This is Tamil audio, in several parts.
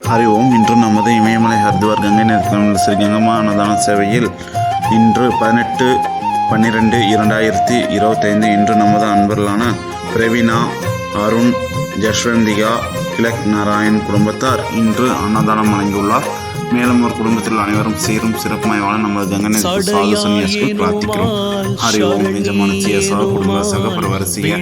ஹரி ஓம். இன்று நமது இமயமலை ஹரித்வார் கங்கை நேர்காணல் ஸ்ரீ கங்கம்மா அன்னதான சேவையில் இன்று 18/12/2025 இன்று நமது அன்பர்களான பிரவீனா, அருண், ஜஸ்வந்திகா, கிழக் நாராயண் குடும்பத்தார் இன்று அன்னதானம் வழங்கியுள்ளார். மேலும் ஒரு குடும்பத்தில் அனைவரும் சீரும் சிறப்புமாய் வாழ நமது கங்கனை சாது சன்னியாசிகள் பிரார்த்திக்கிறோம். ஹரி ஓம். நிஜமானசிய சக குடும்ப சக பரவரசிய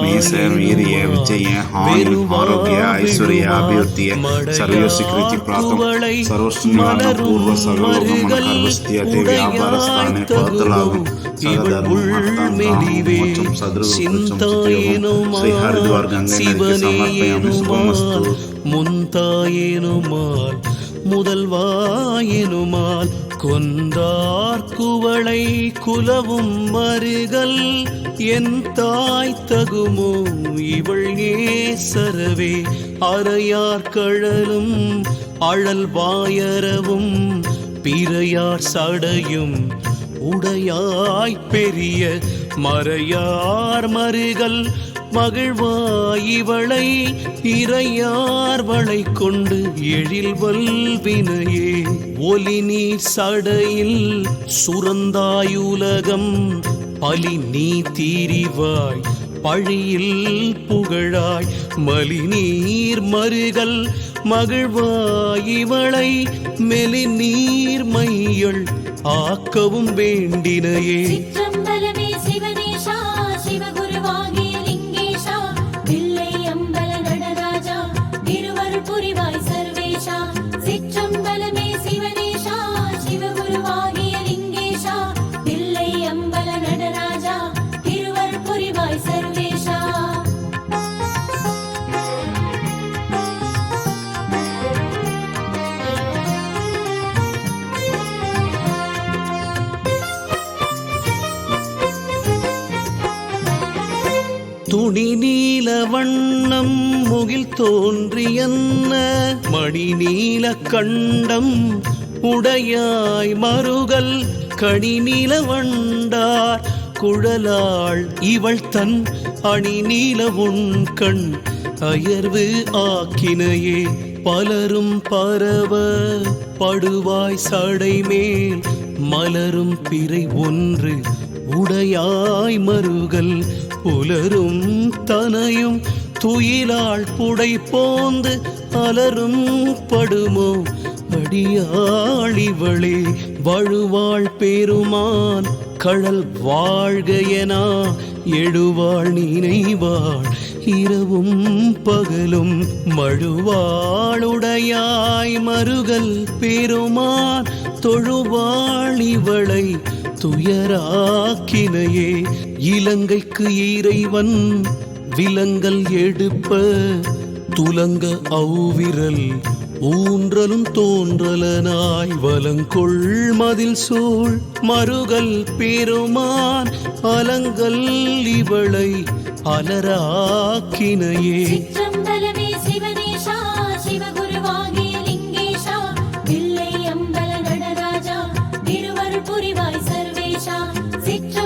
மேச வீரிய விஜய ஆயுள் ஆரோக்கிய ஐஸ்வர்ய அபிவிருத்திய சர்வயோசிகிருதி பிரார்த்தம் சர்வஸ்து நிவாரண பூர்வ சகலோகம் மனகர்வஸ்திய தேவி வியாபாரஸ்தானே பதலாகும் சகதர்மம் அர்த்தம் மற்றும் சதுர்வம் ஸ்ரீ ஹரித்வார் கங்கை நதிக்கு சமர்ப்பயாமி. சுபமஸ்து. முந்தாயேனுமால் முதல்வாயனுமால் கொன்றார் குவளை குலவும் மருகல் என் தாய் தகுமோ இவள் ஏசரவே அறையார் கழலும் அழல் வாயரவும் பிறையார் சடையும் உடையாய் பெரிய மறையார் மருகல் மகிழ்வாயிவளை இறையார்வளை கொண்டு எழில் வல்வினையே ஒலி நீர் சடையில் சுரந்தாயுலகம் பலி நீ தீரிவாய் பழியில் புகழாய் மலி நீர் மருகல் மகிழ்வாயிவளை மெலி நீர் மையள் ஆக்கவும் வேண்டினையே. துணி நீல வண்ணம் முகில் தோன்றியன்ன மணி நீல கண்டம் உடையாய் மருகல் கனி நீல வண்டார் குழலாள் இவள் தன் அணி நீல உன் கண் அயர்வு ஆக்கினையே பலரும் பரவ படுவாய் சடை மேல் மலரும் பிறை ஒன்று உடையாய் மருகல் புலரும் தனையும் துயிலாள் புடை போந்து அலரும் படுமோ அடியாளிவளே வழுவாள் பெருமான் கழல் வாழ்கையனா எழுவாள் நினைவாள் இரவும் பகலும் மழுவாளுடையாய் மருகல் பெருமான் தொழுவாள் இவளை துயராக்கினையே. இலங்கைக்கு இறைவன் விலங்கல் எடுப்ப துலங்க அவ்விரல் ஊன்றலும் தோன்றலனாய் வலங்கொள் மதில் சூழ் மருகல் பெருமான் அலங்கல் இவளை அலராக்கினையே.